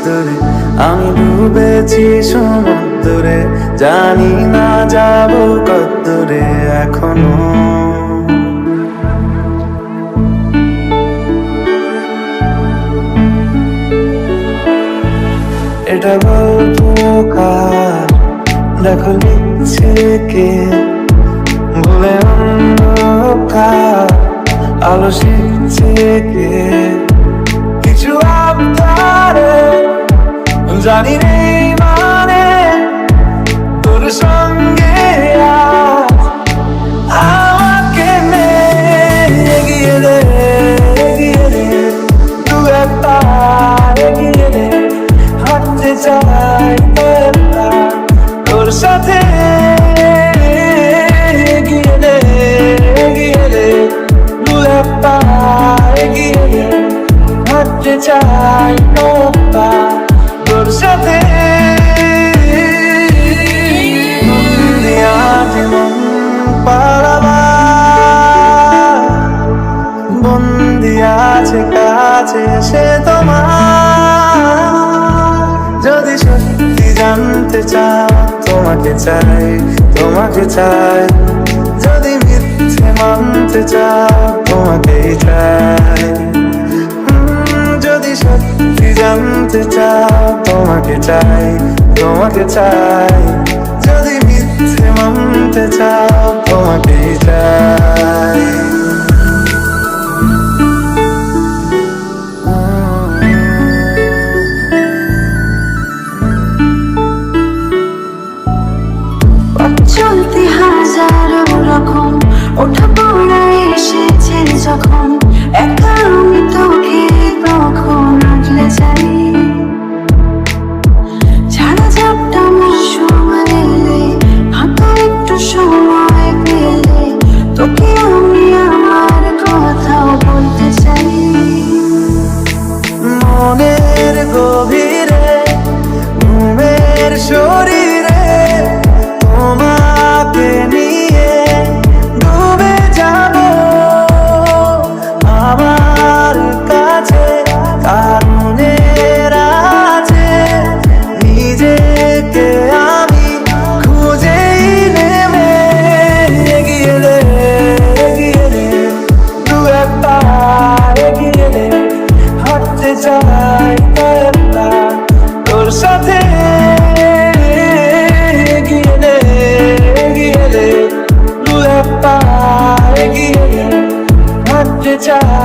রোদ্দুরে আমি ডুবেছি সমুদ্রে, জানি না যাব কতদূরে এখনো। এটা গল্প কার, দেখো লিখছে কে, বলে অন্ধকার আলো শিখছে কে। কিছু আবদারে জানি নেই মানে, তোর সঙ্গে আমাকে নে এগিয়ে দে, এগিয়ে দে, দু একটা এগিয়ে দে, হাঁটতে চাই তোর সাথে। এগিয়ে দে, এগিয়ে দে, দু একটা এগিয়ে দে, হাঁটতে চাই তোর সাথে। বন্দি আছে কাছে সে তোমার, যদি সত্যি জানতে চাও তোমাকে চাই, তোমাকে চাই, যদি মিথ্যে মানতে চাও তোমাকেই চাই। যদি সত্যি জানতে চাও তোমাকে চাই, তোমাকে চাই, যদি মিথ্যে মানতে চাও তোমাকেই চাই। চলতে হাজারো রকম ওঠা পড়া এসেছে যখন, একা আমি তোকে তখন আগলে যাই। ছাড়া ঝাপটা মৌসুম এলে, হাঁটা একটু সময় পেলে, তোকে আমি আমার কথাও বলতে চাই। মনের গভীরে ঘুমের শরীরে তোমাকে নিয়ে ডুবে যাব আমার কাছে, কারণের আছে নিজেকে আমি খুঁজেই নেমে। এগিয়ে দে, এগিয়ে দে, দু একটা এগিয়ে দে, হাঁটতে চাই তোর সাথে। এগিয়ে দে, এগিয়ে দে, দু একটা এগিয়ে দে, হাঁটতে চাই